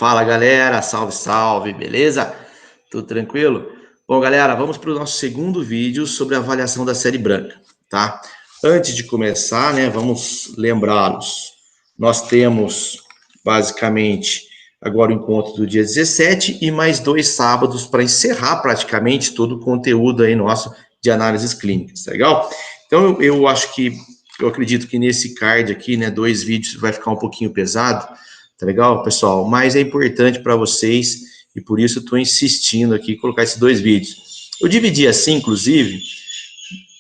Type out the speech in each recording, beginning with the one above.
Fala galera, salve, salve, beleza? Tudo tranquilo? Bom galera, vamos para o nosso segundo vídeo sobre a avaliação da série branca, tá? Antes de começar, né, vamos lembrá-los. Nós temos basicamente agora o encontro do dia 17 e mais 2 sábados para encerrar praticamente todo o conteúdo aí nosso de análises clínicas, tá legal? Então eu acredito que nesse card aqui, né, 2 vídeos vai ficar um pouquinho pesado. Tá legal, pessoal? Mas é importante para vocês e por isso eu estou insistindo aqui em colocar esses 2 vídeos. Eu dividi assim, inclusive,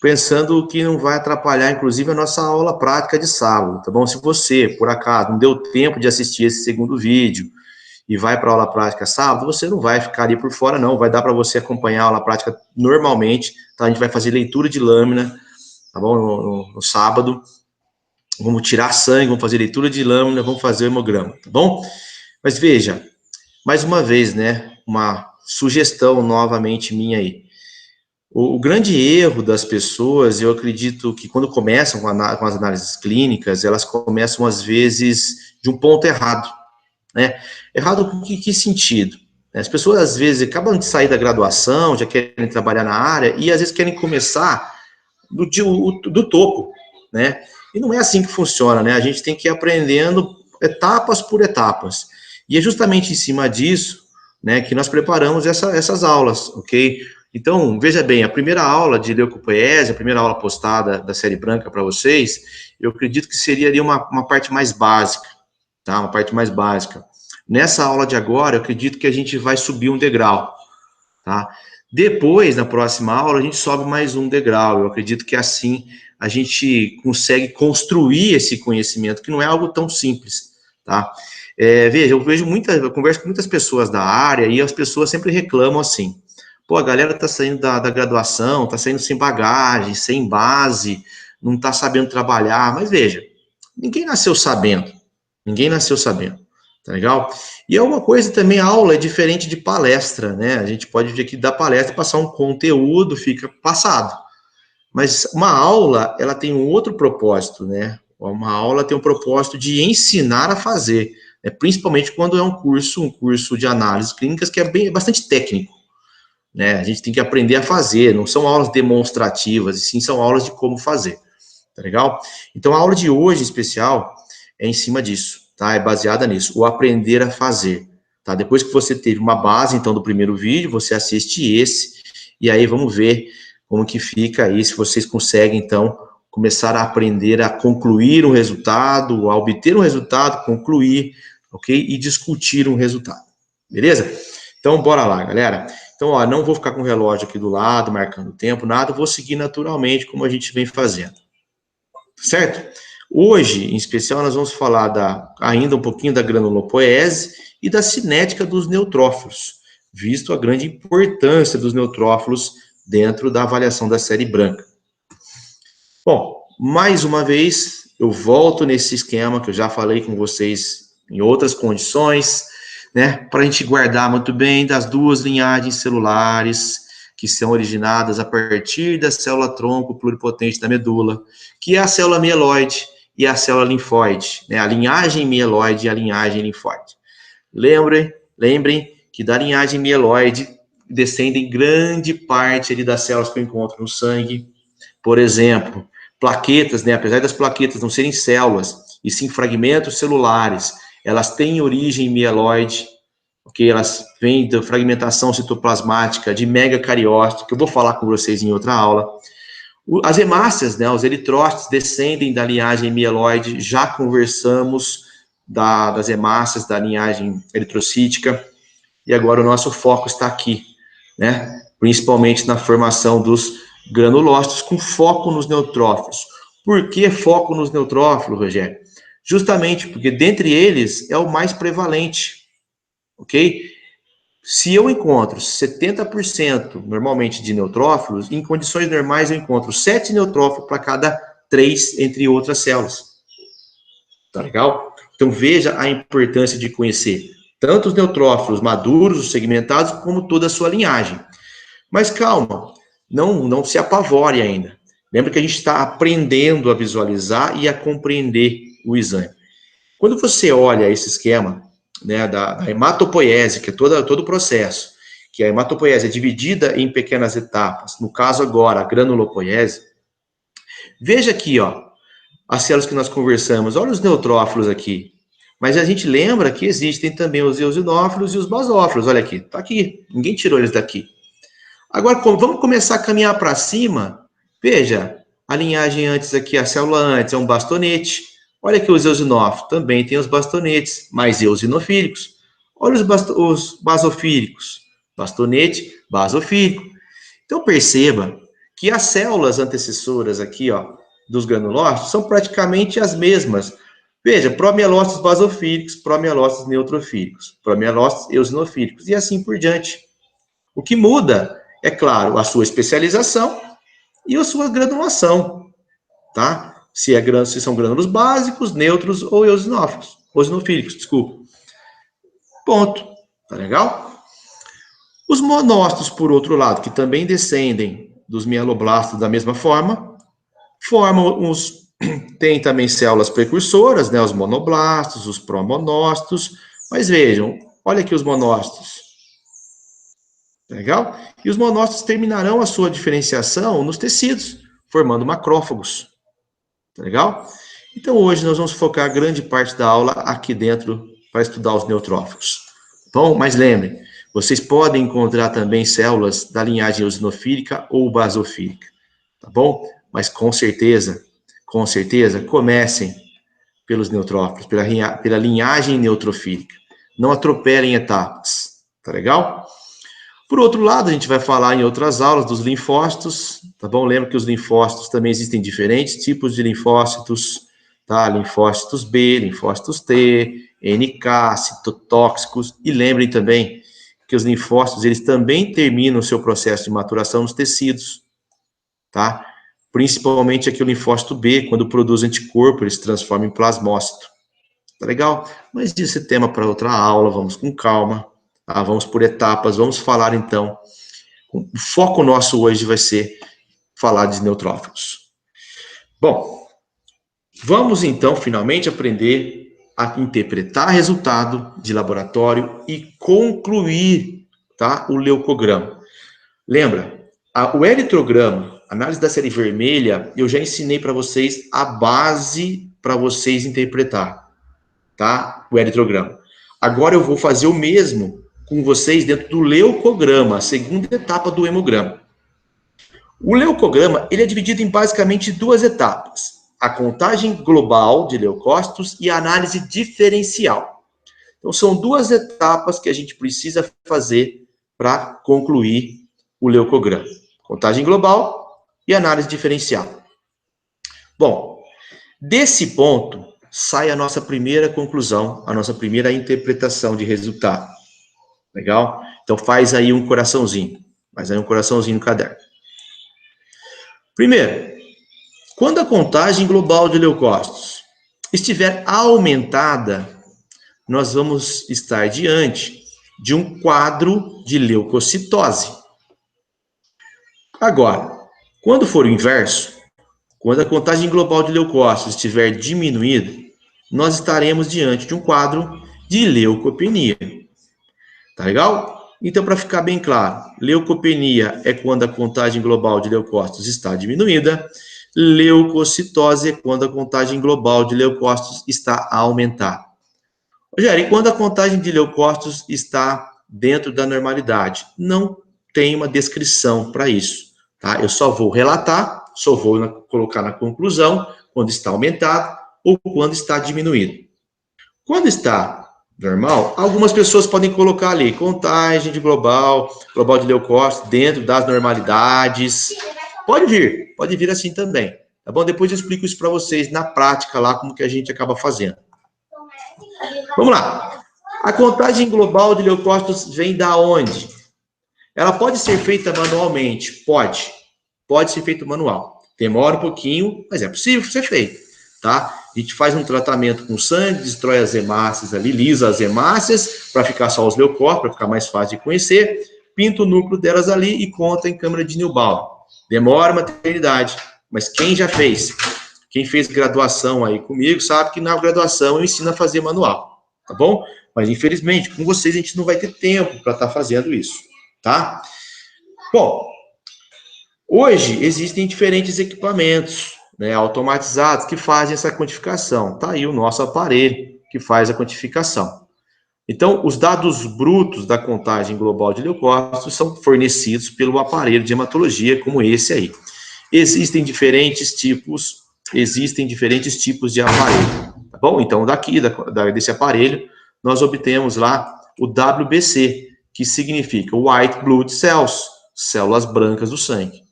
pensando que não vai atrapalhar, inclusive, a nossa aula prática de sábado, tá bom? Se você, por acaso, não deu tempo de assistir esse segundo vídeo e vai para a aula prática sábado, você não vai ficar ali por fora, não. Vai dar para você acompanhar a aula prática normalmente, tá? A gente vai fazer leitura de lâmina, tá bom? No sábado. Vamos tirar sangue, vamos fazer leitura de lâmina, vamos fazer o hemograma, tá bom? Mas veja, mais uma vez, né, uma sugestão novamente minha aí. O grande erro das pessoas, eu acredito que quando começam com as análises clínicas, elas começam às vezes de um ponto errado, né? Errado com que sentido? As pessoas às vezes acabam de sair da graduação, já querem trabalhar na área e às vezes querem começar do topo, né? E não é assim que funciona, né? A gente tem que ir aprendendo etapas por etapas. E é justamente em cima disso, né, que nós preparamos essas aulas, ok? Então, veja bem, a primeira aula de leucopoiesia, a primeira aula postada da série branca para vocês, eu acredito que seria ali uma parte mais básica, tá? Uma parte mais básica. Nessa aula de agora, eu acredito que a gente vai subir um degrau, tá? Depois, na próxima aula, a gente sobe mais um degrau. Eu acredito que assim a gente consegue construir esse conhecimento, que não é algo tão simples, tá? Veja, eu converso com muitas pessoas da área e as pessoas sempre reclamam assim, pô, a galera tá saindo da graduação, tá saindo sem bagagem, sem base, não tá sabendo trabalhar, mas veja, ninguém nasceu sabendo, tá legal? E é uma coisa também, a aula é diferente de palestra, né? A gente pode vir aqui dar palestra, passar um conteúdo, fica passado. Mas uma aula, ela tem um outro propósito, né? Uma aula tem um propósito de ensinar a fazer, né? Principalmente quando é um curso de análises clínicas que é bastante técnico, né? A gente tem que aprender a fazer, não são aulas demonstrativas, e sim são aulas de como fazer, tá legal? Então a aula de hoje, em especial, é em cima disso, tá? É baseada nisso, o aprender a fazer, tá? Depois que você teve uma base, então, do primeiro vídeo, você assiste esse, e aí vamos ver como que fica aí, se vocês conseguem, então, começar a aprender a concluir um resultado, a obter um resultado, concluir, ok? E discutir um resultado, beleza? Então, bora lá, galera. Então, ó, não vou ficar com o relógio aqui do lado, marcando o tempo, nada, vou seguir naturalmente como a gente vem fazendo, certo? Hoje, em especial, nós vamos falar ainda um pouquinho da granulopoese e da cinética dos neutrófilos, visto a grande importância dos neutrófilos dentro da avaliação da série branca. Bom, mais uma vez, eu volto nesse esquema que eu já falei com vocês em outras condições, né, para a gente guardar muito bem das 2 linhagens celulares que são originadas a partir da célula tronco pluripotente da medula, que é a célula mieloide e a célula linfóide, né, a linhagem mieloide e a linhagem linfóide. Lembrem que da linhagem mieloide descendem grande parte ali das células que eu encontro no sangue. Por exemplo, plaquetas, né? Apesar das plaquetas não serem células, e sim fragmentos celulares, elas têm origem mieloide, ok? Elas vêm da fragmentação citoplasmática de megacariócito, que eu vou falar com vocês em outra aula. As hemácias, né? Os eritrócitos descendem da linhagem mieloide, já conversamos das hemácias da linhagem eritrocítica, e agora o nosso foco está aqui, né? Principalmente na formação dos granulócitos, com foco nos neutrófilos. Por que foco nos neutrófilos, Rogério? Justamente porque dentre eles é o mais prevalente, ok? Se eu encontro 70% normalmente de neutrófilos, em condições normais eu encontro 7 neutrófilos para cada 3 entre outras células. Tá legal? Então veja a importância de conhecer tanto os neutrófilos maduros, os segmentados, como toda a sua linhagem. Mas calma, não se apavore ainda. Lembra que a gente está aprendendo a visualizar e a compreender o exame. Quando você olha esse esquema né, da hematopoiese, que é todo o processo, que a hematopoiese é dividida em pequenas etapas, no caso agora, a granulopoiese, veja aqui, ó, as células que nós conversamos, olha os neutrófilos aqui, mas a gente lembra que existem também os eosinófilos e os basófilos, olha aqui, tá aqui, ninguém tirou eles daqui. Agora, vamos começar a caminhar para cima, veja, a linhagem antes aqui, a célula antes é um bastonete, olha aqui os eosinófilos, também tem os bastonetes, mais eosinofílicos, olha os basofílicos, bastonete, basofílico. Então, perceba que as células antecessoras aqui, ó, dos granulócitos são praticamente as mesmas. Veja, promielócitos basofílicos, promielócitos neutrofílicos, promielócitos eosinofílicos, e assim por diante. O que muda, é claro, a sua especialização e a sua granulação, tá? Se são grânulos básicos, neutros ou eosinofílicos, desculpa. Ponto. Tá legal? Os monócitos, por outro lado, que também descendem dos mieloblastos da mesma forma, tem também células precursoras, né, os monoblastos, os promonócitos, mas vejam, olha aqui os monócitos. Legal? E os monócitos terminarão a sua diferenciação nos tecidos, formando macrófagos. Tá legal? Então hoje nós vamos focar grande parte da aula aqui dentro para estudar os neutrófilos. Bom, mas lembrem, vocês podem encontrar também células da linhagem eosinofílica ou basofílica, tá bom? Mas com certeza, comecem pelos neutrófilos, pela linhagem neutrofílica. Não atropelem etapas, tá legal? Por outro lado, a gente vai falar em outras aulas dos linfócitos, tá bom? Lembra que os linfócitos também existem diferentes tipos de linfócitos, tá? Linfócitos B, linfócitos T, NK, citotóxicos, e lembrem também que os linfócitos, eles também terminam o seu processo de maturação nos tecidos, tá? Principalmente aqui o linfócito B, quando produz anticorpo, ele se transforma em plasmócito. Tá legal? Mas isso é tema para outra aula, vamos com calma, tá? Vamos por etapas, vamos falar então. O foco nosso hoje vai ser falar de neutrófilos. Bom, vamos então finalmente aprender a interpretar resultado de laboratório e concluir, tá, o leucograma. Lembra, o eritrograma, análise da série vermelha, eu já ensinei para vocês a base para vocês interpretar, tá? O eritrograma. Agora eu vou fazer o mesmo com vocês dentro do leucograma, a segunda etapa do hemograma. O leucograma, ele é dividido em basicamente duas etapas: a contagem global de leucócitos e a análise diferencial. Então, são duas etapas que a gente precisa fazer para concluir o leucograma: contagem global e análise diferencial. Bom, desse ponto sai a nossa primeira conclusão, a nossa primeira interpretação de resultado. Legal? Então faz aí um coraçãozinho, no caderno. Primeiro, quando a contagem global de leucócitos estiver aumentada, nós vamos estar diante de um quadro de leucocitose. Agora, quando for o inverso, quando a contagem global de leucócitos estiver diminuída, nós estaremos diante de um quadro de leucopenia. Tá legal? Então, para ficar bem claro, leucopenia é quando a contagem global de leucócitos está diminuída, leucocitose é quando a contagem global de leucócitos está aumentada. Rogério, e quando a contagem de leucócitos está dentro da normalidade? Não tem uma descrição para isso, tá? Eu só vou relatar, só vou colocar na conclusão quando está aumentado ou quando está diminuído. Quando está normal, algumas pessoas podem colocar ali contagem de global de leucócitos dentro das normalidades. Pode vir assim também, tá bom? Depois eu explico isso para vocês na prática lá, como que a gente acaba fazendo. Vamos lá. A contagem global de leucócitos vem da onde? Ela pode ser feita manualmente? Pode ser feita manual. Demora um pouquinho, mas é possível ser feito, tá? A gente faz um tratamento com sangue, destrói as hemácias ali, lisa as hemácias, para ficar só os leucócitos, para ficar mais fácil de conhecer, pinta o núcleo delas ali e conta em câmara de Newbound. Demora uma eternidade, mas quem já fez? Quem fez graduação aí comigo sabe que na graduação eu ensino a fazer manual, tá bom? Mas, infelizmente, com vocês a gente não vai ter tempo para estar fazendo isso, tá? Bom, hoje existem diferentes equipamentos, né, automatizados que fazem essa quantificação. Tá aí o nosso aparelho que faz a quantificação. Então, os dados brutos da contagem global de leucócitos são fornecidos pelo aparelho de hematologia, como esse aí. Existem diferentes tipos de aparelho, tá bom? Então, desse aparelho, nós obtemos lá o WBC, que significa White Blood Cells, células brancas do sangue.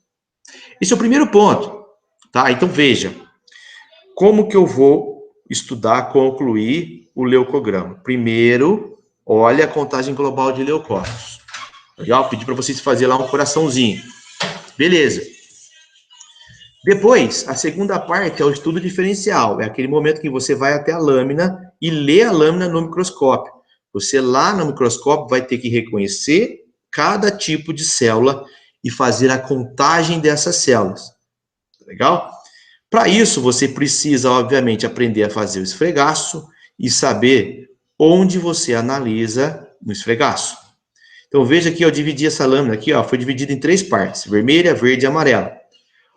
Esse é o primeiro ponto, tá? Então, veja, como que eu vou estudar, concluir o leucograma? Primeiro, olha a contagem global de leucócitos. Legal? Pedi para vocês fazerem lá um coraçãozinho. Beleza. Depois, a segunda parte é o estudo diferencial. É aquele momento que você vai até a lâmina e lê a lâmina no microscópio. Você lá no microscópio vai ter que reconhecer cada tipo de célula e fazer a contagem dessas células. Legal? Para isso, você precisa, obviamente, aprender a fazer o esfregaço e saber onde você analisa no esfregaço. Então, veja aqui, eu dividi essa lâmina aqui, ó, foi dividida em 3 partes, vermelha, verde e amarela.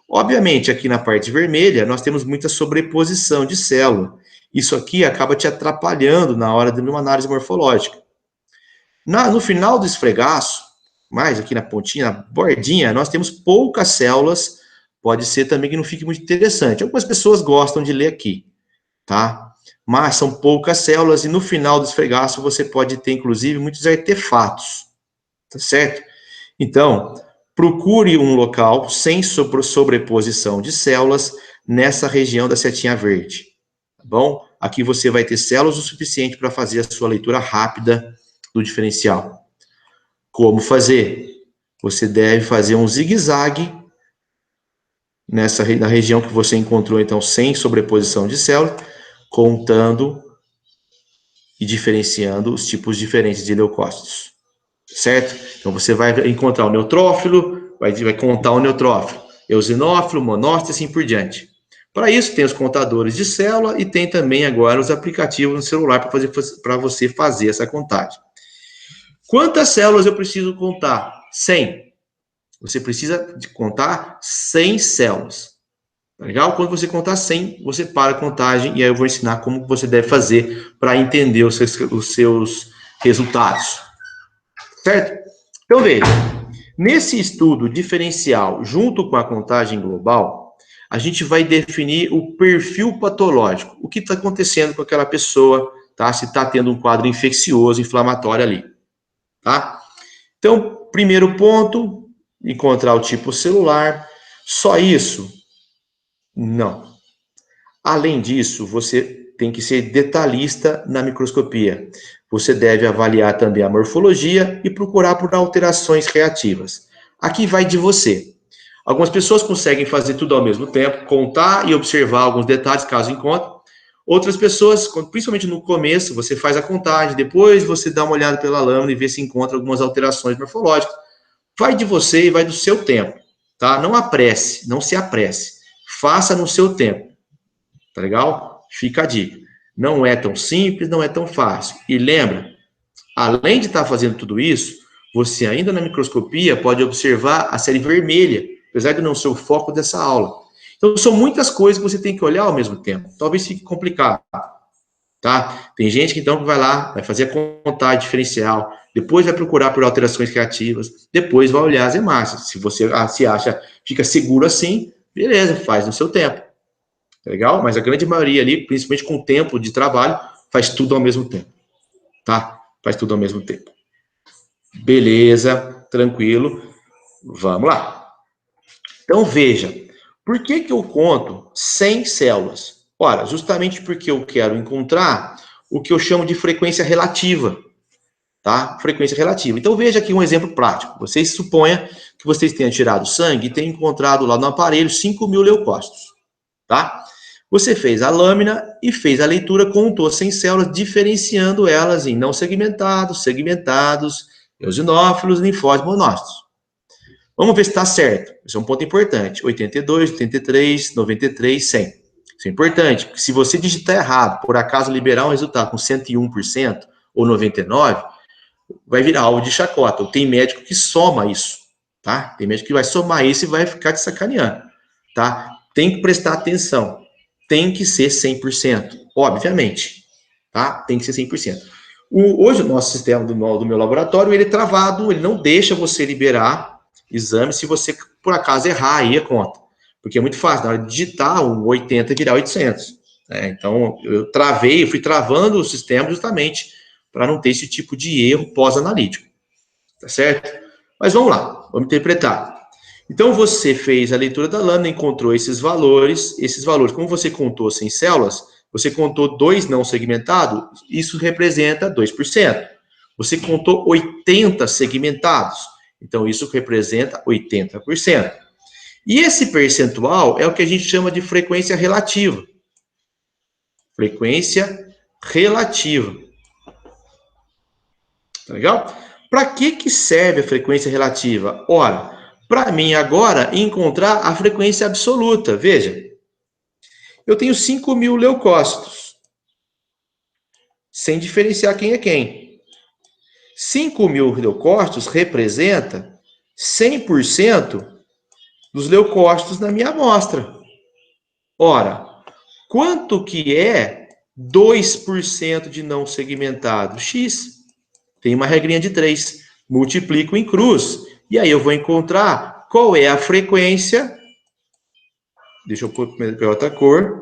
Obviamente, aqui na parte vermelha, nós temos muita sobreposição de célula. Isso aqui acaba te atrapalhando na hora de uma análise morfológica. No final do esfregaço, mais aqui na pontinha, na bordinha, nós temos poucas células. Pode ser também que não fique muito interessante. Algumas pessoas gostam de ler aqui, tá? Mas são poucas células e no final do esfregaço você pode ter, inclusive, muitos artefatos, tá certo? Então, procure um local sem sobreposição de células nessa região da setinha verde, tá bom? Aqui você vai ter células o suficiente para fazer a sua leitura rápida do diferencial. Como fazer? Você deve fazer um zigue-zague na região que você encontrou, então, sem sobreposição de célula, contando e diferenciando os tipos diferentes de leucócitos, certo? Então, você vai encontrar o neutrófilo, vai contar o neutrófilo, eosinófilo, monócito e assim por diante. Para isso, tem os contadores de célula e tem também agora os aplicativos no celular para você fazer essa contagem. Quantas células eu preciso contar? 100. Você precisa de contar 100 células. Legal? Quando você contar 100, você para a contagem e aí eu vou ensinar como você deve fazer para entender os seus resultados. Certo? Então, veja, nesse estudo diferencial, junto com a contagem global, a gente vai definir o perfil patológico. O que está acontecendo com aquela pessoa, tá? Se está tendo um quadro infeccioso, inflamatório ali, tá? Então, primeiro ponto, encontrar o tipo celular. Só isso? Não. Além disso, você tem que ser detalhista na microscopia. Você deve avaliar também a morfologia e procurar por alterações reativas. Aqui vai de você. Algumas pessoas conseguem fazer tudo ao mesmo tempo, contar e observar alguns detalhes, caso encontre. Outras pessoas, principalmente no começo, você faz a contagem, depois você dá uma olhada pela lâmina e vê se encontra algumas alterações morfológicas. Vai de você e vai do seu tempo, tá? Não apresse, não se apresse. Faça no seu tempo. Tá legal? Fica a dica. Não é tão simples, não é tão fácil. E lembra, além de estar fazendo tudo isso, você ainda na microscopia pode observar a série vermelha, apesar de não ser o foco dessa aula. Então, são muitas coisas que você tem que olhar ao mesmo tempo. Talvez fique complicado, tá? Tem gente que então vai lá, vai fazer a contagem diferencial, depois vai procurar por alterações criativas, depois vai olhar as hemácias. Se você se acha, fica seguro assim, beleza, faz no seu tempo. Legal? Mas a grande maioria ali, principalmente com o tempo de trabalho, faz tudo ao mesmo tempo, tá? Faz tudo ao mesmo tempo. Beleza, tranquilo. Vamos lá. Então, veja, por que eu conto 100 células? Ora, justamente porque eu quero encontrar o que eu chamo de frequência relativa, tá? Frequência relativa. Então, veja aqui um exemplo prático. Vocês suponham que vocês tenham tirado sangue e tenham encontrado lá no aparelho 5.000 leucócitos, tá? Você fez a lâmina e fez a leitura, contou 100 células, diferenciando elas em não segmentados, segmentados, eosinófilos, linfócitos, monócitos. Vamos ver se está certo. Esse é um ponto importante. 82, 83, 93, 100. Isso é importante, porque se você digitar errado, por acaso liberar um resultado com 101% ou 99%, vai virar alvo de chacota. Tem médico que soma isso, tá? Tem médico que vai somar isso e vai ficar te sacaneando, tá? Tem que prestar atenção. Tem que ser 100%, obviamente, tá? Tem que ser 100%. Hoje o nosso sistema do meu laboratório, ele é travado, ele não deixa você liberar exame se você, por acaso, errar aí a conta. Porque é muito fácil, na hora de digitar um 80 virar 800. Então, eu fui travando o sistema justamente para não ter esse tipo de erro pós-analítico. Tá certo? Mas vamos lá, vamos interpretar. Então, você fez a leitura da lâmina, encontrou esses valores, como você contou sem células, você contou 2 não segmentados, isso representa 2%. Você contou 80 segmentados, então isso representa 80%. E esse percentual é o que a gente chama de frequência relativa. Frequência relativa. Tá legal? Para que serve a frequência relativa? Ora, para mim agora encontrar a frequência absoluta. Veja, eu tenho 5.000 leucócitos, sem diferenciar quem é quem. 5.000 leucócitos representa 100% dos leucócitos na minha amostra. Ora, quanto que é 2% de não segmentado? X. Tem uma regrinha de 3. Multiplico em cruz. E aí eu vou encontrar qual é a frequência. Deixa eu pôr para outra cor.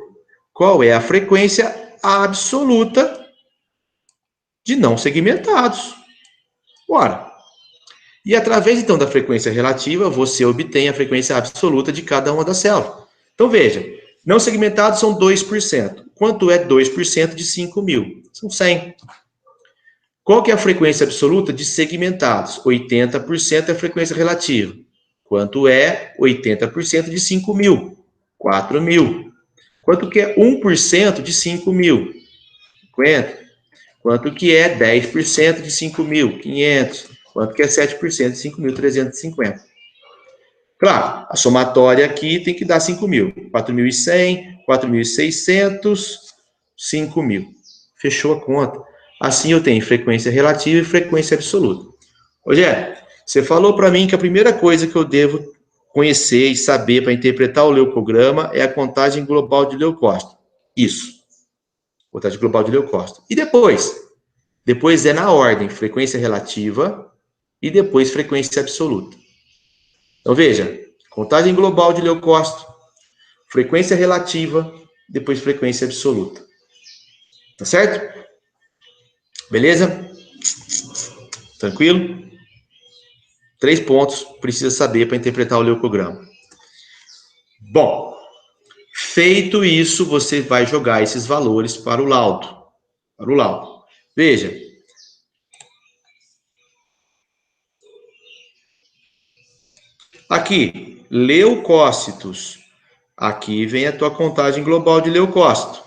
Qual é a frequência absoluta de não segmentados? Ora. E através, então, da frequência relativa, você obtém a frequência absoluta de cada uma das células. Então, veja, não segmentados são 2%. Quanto é 2% de 5.000? São 100. Qual que é a frequência absoluta de segmentados? 80% é a frequência relativa. Quanto é 80% de 5.000? 4.000. Quanto que é 1% de 5.000? 50. Quanto que é 10% de 5.000? 500. Quanto que é 7% de 5.350? Claro, a somatória aqui tem que dar 5.000. 4.100, 4.600, 5.000. Fechou a conta. Assim eu tenho frequência relativa e frequência absoluta. Rogério, você falou para mim que a primeira coisa que eu devo conhecer e saber para interpretar o leucograma é a contagem global de leucócito. Isso. Contagem global de leucócito. E depois? Depois é na ordem, frequência relativa e depois frequência absoluta. Então veja, contagem global de leucócito, frequência relativa, depois frequência absoluta. Tá certo? Beleza? Tranquilo? 3 pontos precisa saber para interpretar o leucograma. Bom, feito isso, você vai jogar esses valores para o laudo. Para o laudo. Veja. Aqui, leucócitos. Aqui vem a tua contagem global de leucócito.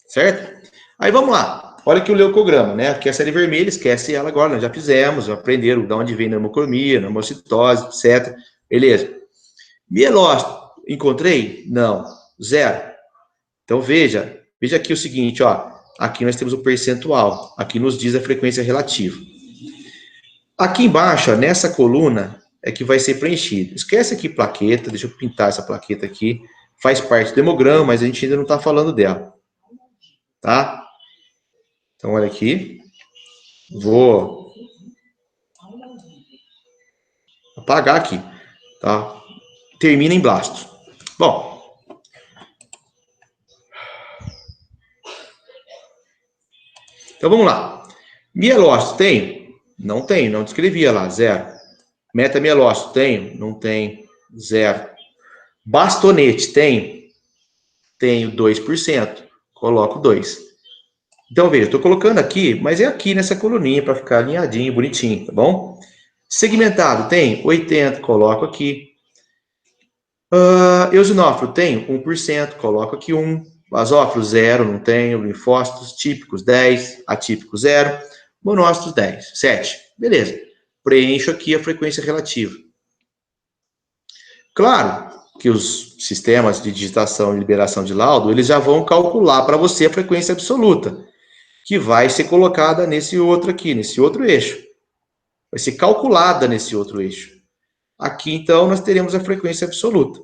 Certo? Aí vamos lá. Olha aqui o leucograma, né? Aqui a série vermelha, esquece ela agora, nós já fizemos, já aprenderam de onde vem a hemocromia, a hemocitose, etc. Beleza. Mielócito, encontrei? Não. 0. Então veja aqui o seguinte, ó. Aqui nós temos o percentual. Aqui nos diz a frequência relativa. Aqui embaixo, ó, nessa coluna, é que vai ser preenchido. Esquece aqui plaqueta, deixa eu pintar essa plaqueta aqui. Faz parte do hemograma, mas a gente ainda não está falando dela. Tá? Então, olha aqui. Vou apagar aqui. Tá? Termina em blasto. Bom. Então, vamos lá. Mielócito tem? Não tem, não descrevia lá, 0. Metamielócito tem? Não tem, 0. Bastonete tem? Tenho 2%. Coloco 2. Então, veja, estou colocando aqui, mas é aqui nessa coluninha para ficar alinhadinho, bonitinho, tá bom? Segmentado tem? 80, coloco aqui. Eosinófilo tem? 1%, coloco aqui 1. Basófilo, 0, não tenho. Linfócitos típicos, 10. Atípicos, 0. Monócitos, 10. 7. Beleza. Preencho aqui a frequência relativa. Claro que os sistemas de digitação e liberação de laudo, eles já vão calcular para você a frequência absoluta, que vai ser colocada nesse outro aqui, nesse outro eixo. Vai ser calculada nesse outro eixo. Aqui, então, nós teremos a frequência absoluta,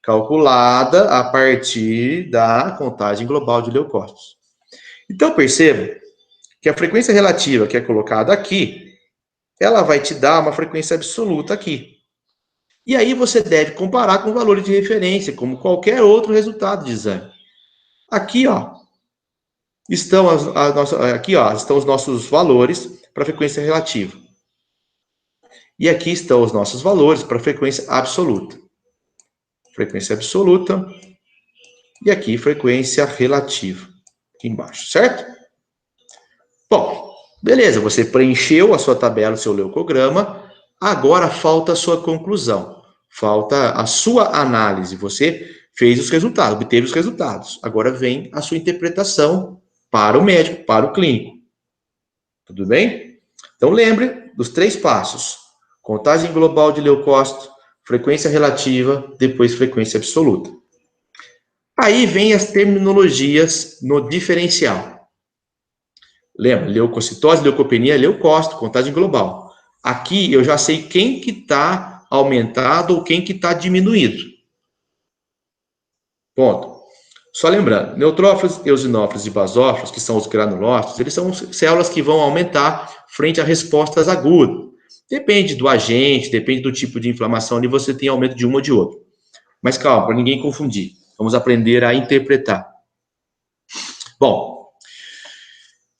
calculada a partir da contagem global de leucócitos. Então, perceba que a frequência relativa que é colocada aqui, ela vai te dar uma frequência absoluta aqui. E aí você deve comparar com valores de referência, como qualquer outro resultado de exame. Aqui, ó, estão estão os nossos valores para frequência relativa. E aqui estão os nossos valores para frequência absoluta. Frequência absoluta e aqui frequência relativa, aqui embaixo, certo? Bom, beleza, você preencheu a sua tabela, o seu leucograma, agora falta a sua conclusão, falta a sua análise, você fez os resultados, obteve os resultados, agora vem a sua interpretação para o médico, para o clínico, tudo bem? Então lembre dos 3 passos, contagem global de leucócito, frequência relativa, depois frequência absoluta. Aí vem as terminologias no diferencial. Lembra, leucocitose, leucopenia, leucócito, contagem global. Aqui eu já sei quem que está aumentado ou quem que está diminuído. Ponto. Só lembrando, neutrófilos, eosinófilos e basófilos, que são os granulócitos, eles são células que vão aumentar frente a respostas agudas. Depende do agente, depende do tipo de inflamação, ali você tem aumento de uma ou de outra. Mas calma, para ninguém confundir. Vamos aprender a interpretar. Bom,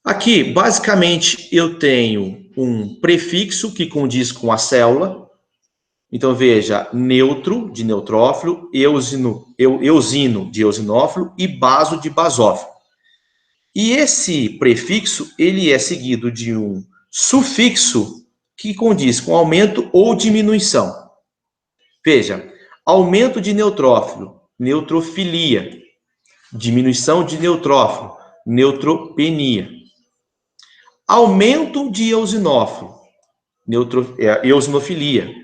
aqui, basicamente, eu tenho um prefixo que condiz com a célula. Então, veja, neutro, de neutrófilo, eosino de eosinófilo e baso de basófilo. E esse prefixo, ele é seguido de um sufixo que condiz com aumento ou diminuição. Veja, aumento de neutrófilo, neutrofilia. Diminuição de neutrófilo, neutropenia. Aumento de eosinófilo, eosinofilia.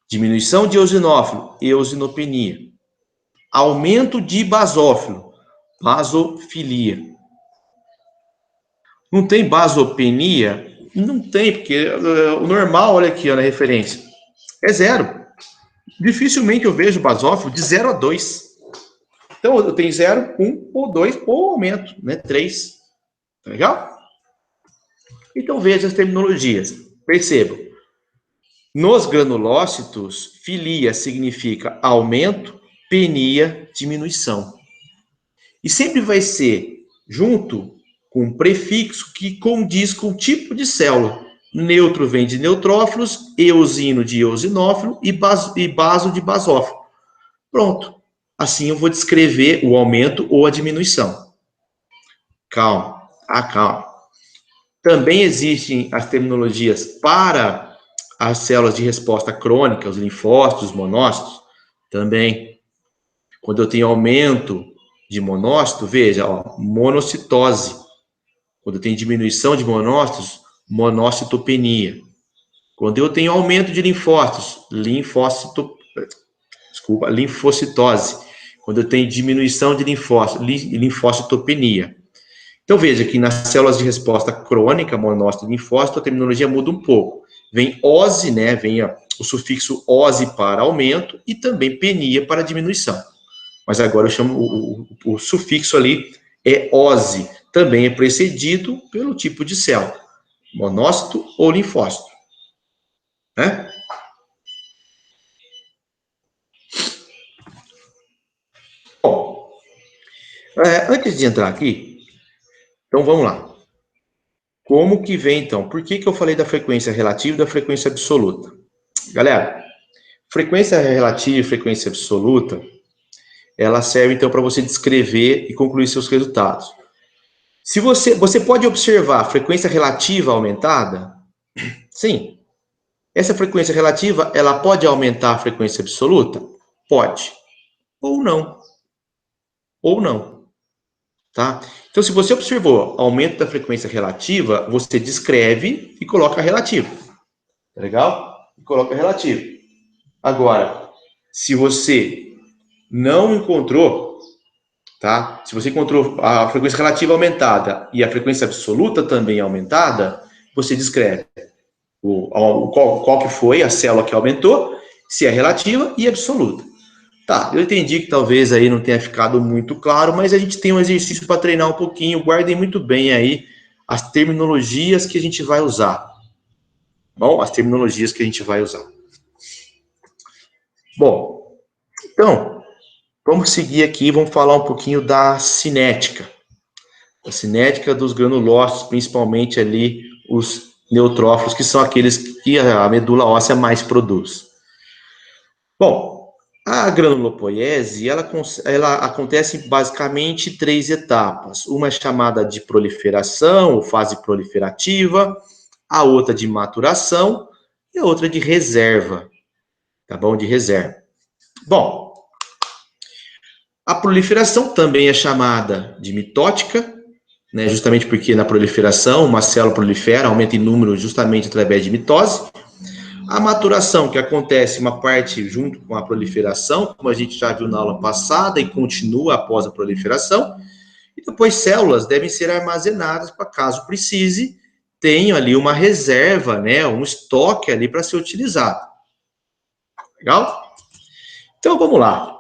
Diminuição de eosinófilo, eosinopenia. Aumento de basófilo, basofilia. Não tem basopenia? Não tem, porque o normal, olha aqui ó, na referência, é 0. Dificilmente eu vejo basófilo de 0 a 2. Então, eu tenho 0, 1 ou 2 ou aumento, né? 3. Tá legal? Então, veja as terminologias. Percebam. Nos granulócitos, filia significa aumento, penia, diminuição. E sempre vai ser junto com um prefixo que condiz com o tipo de célula. Neutro vem de neutrófilos, eosino de eosinófilo e baso de basófilo. Pronto. Assim eu vou descrever o aumento ou a diminuição. Calma, calma. Também existem as terminologias para as células de resposta crônica, os linfócitos, os monócitos, também. Quando eu tenho aumento de monócito, veja, ó, monocitose. Quando eu tenho diminuição de monócitos, monocitopenia. Quando eu tenho aumento de linfócitos, linfocitose. Quando eu tenho diminuição de linfócitos, linfocitopenia. Então, veja que nas células de resposta crônica, monócito e linfócito, a terminologia muda um pouco. Vem ose, né? Vem o sufixo ose para aumento e também penia para diminuição. Mas agora eu chamo o sufixo ali é ose. Também é precedido pelo tipo de célula, monócito ou linfócito. Né? Bom, antes de entrar aqui, então vamos lá. Como que vem, então? Por que eu falei da frequência relativa e da frequência absoluta? Galera, frequência relativa e frequência absoluta, ela serve, então, para você descrever e concluir seus resultados. Se você pode observar a frequência relativa aumentada? Sim. Essa frequência relativa, ela pode aumentar a frequência absoluta? Pode. Ou não. Ou não. Tá? Então, se você observou aumento da frequência relativa, você descreve e coloca relativa. Tá legal? E coloca relativa. Agora, se você não encontrou, tá? Se você encontrou a frequência relativa aumentada e a frequência absoluta também aumentada, você descreve qual que foi a célula que aumentou, se é relativa e absoluta. Tá, eu entendi que talvez aí não tenha ficado muito claro, mas a gente tem um exercício para treinar um pouquinho. Guardem muito bem aí as terminologias que a gente vai usar. Bom, as terminologias que a gente vai usar. Bom, então, vamos seguir aqui, vamos falar um pouquinho da cinética. A cinética dos granulócitos, principalmente ali os neutrófilos, que são aqueles que a medula óssea mais produz. Bom, a granulopoiese, ela acontece basicamente em 3 etapas. Uma é chamada de proliferação, ou fase proliferativa, a outra de maturação e a outra de reserva, tá bom? De reserva. Bom, a proliferação também é chamada de mitótica, né? Justamente porque na proliferação, uma célula prolifera, aumenta em número justamente através de mitose. A maturação, que acontece uma parte junto com a proliferação, como a gente já viu na aula passada, e continua após a proliferação. E depois células devem ser armazenadas para, caso precise, tenham ali uma reserva, né, um estoque ali para ser utilizado. Legal? Então, vamos lá.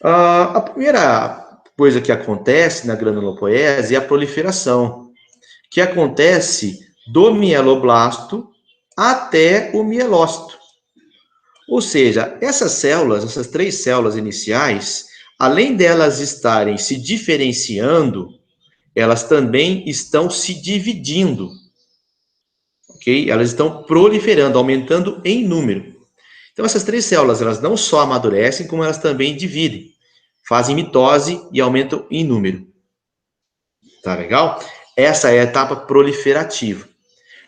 A primeira coisa que acontece na granulopoiese é a proliferação, que acontece do mieloblasto até o mielócito. Ou seja, essas células, essas 3 células iniciais, além delas estarem se diferenciando, elas também estão se dividindo, ok? Elas estão proliferando, aumentando em número. Então, essas 3 células, elas não só amadurecem, como elas também dividem, fazem mitose e aumentam em número. Tá legal? Essa é a etapa proliferativa.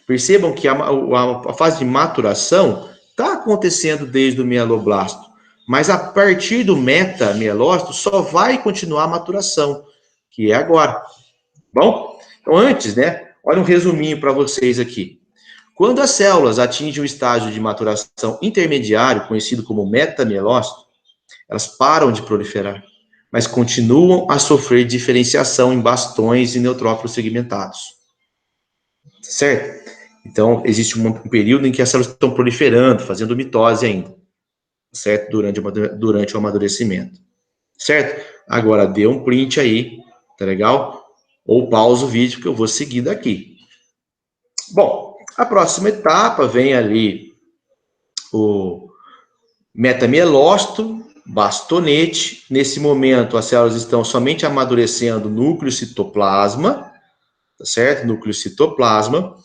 Percebam que a fase de maturação está acontecendo desde o mieloblasto, mas a partir do metamielócito só vai continuar a maturação, que é agora. Bom, então antes, né, olha um resuminho para vocês aqui. Quando as células atingem o estágio de maturação intermediário, conhecido como metamielócito, elas param de proliferar, mas continuam a sofrer diferenciação em bastões e neutrófilos segmentados. Certo? Então, existe um período em que as células estão proliferando, fazendo mitose ainda, certo? Durante o amadurecimento, certo? Agora, dê um print aí, tá legal? Ou pausa o vídeo que eu vou seguir daqui. Bom, a próxima etapa vem ali o metamielócito, bastonete. Nesse momento, as células estão somente amadurecendo núcleo citoplasma, tá certo? Núcleo citoplasma.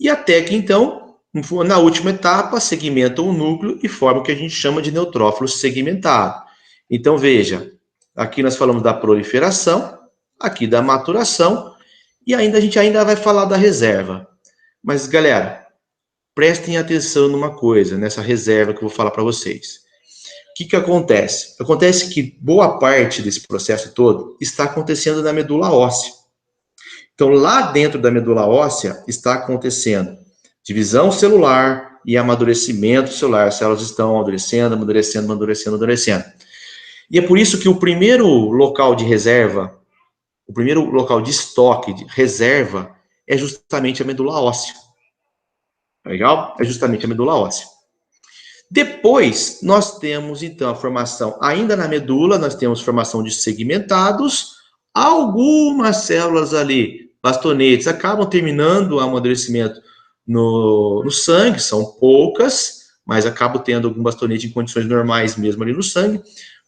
E até que, então, na última etapa, segmentam o núcleo e formam o que a gente chama de neutrófilo segmentado. Então, veja, aqui nós falamos da proliferação, aqui da maturação, e ainda a gente ainda vai falar da reserva. Mas, galera, prestem atenção numa coisa, nessa reserva que eu vou falar para vocês. O que acontece? Acontece que boa parte desse processo todo está acontecendo na medula óssea. Então, lá dentro da medula óssea está acontecendo divisão celular e amadurecimento celular. As células estão amadurecendo, amadurecendo, amadurecendo, amadurecendo. E é por isso que o primeiro local de reserva, o primeiro local de estoque, de reserva, é justamente a medula óssea. Legal? É justamente a medula óssea. Depois, nós temos, então, a formação, ainda na medula, nós temos formação de segmentados, algumas células ali, bastonetes, acabam terminando o amadurecimento no sangue, são poucas, mas acabam tendo algum bastonete em condições normais mesmo ali no sangue.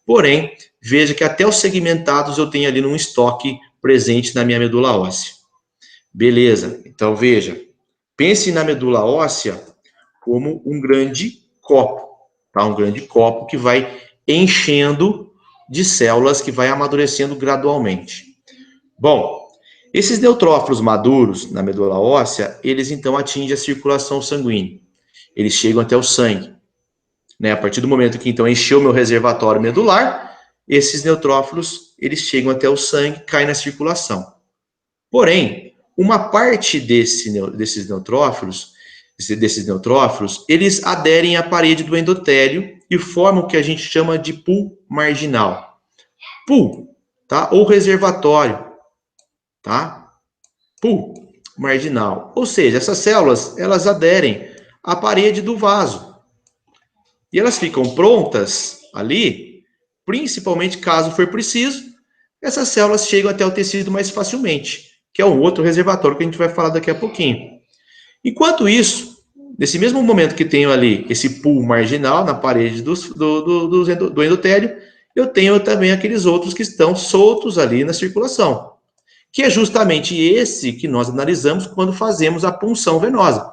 Porém, veja que até os segmentados eu tenho ali num estoque presente na minha medula óssea. Beleza, então veja, pense na medula óssea como um grande copo, tá? Um grande copo que vai enchendo de células, que vai amadurecendo gradualmente. Bom, esses neutrófilos maduros na medula óssea, eles então atingem a circulação sanguínea. Eles chegam até o sangue. Né? A partir do momento que então encheu meu reservatório medular, esses neutrófilos, eles chegam até o sangue, caem na circulação. Porém, uma parte desses neutrófilos, eles aderem à parede do endotélio e formam o que a gente chama de pool marginal. Pool, tá? Ou reservatório, tá? Pool marginal. Ou seja, essas células, elas aderem à parede do vaso. E elas ficam prontas ali, principalmente caso for preciso, essas células chegam até o tecido mais facilmente, que é um outro reservatório que a gente vai falar daqui a pouquinho. Enquanto isso, nesse mesmo momento que tenho ali esse pool marginal na parede do endotélio, eu tenho também aqueles outros que estão soltos ali na circulação, que é justamente esse que nós analisamos quando fazemos a punção venosa.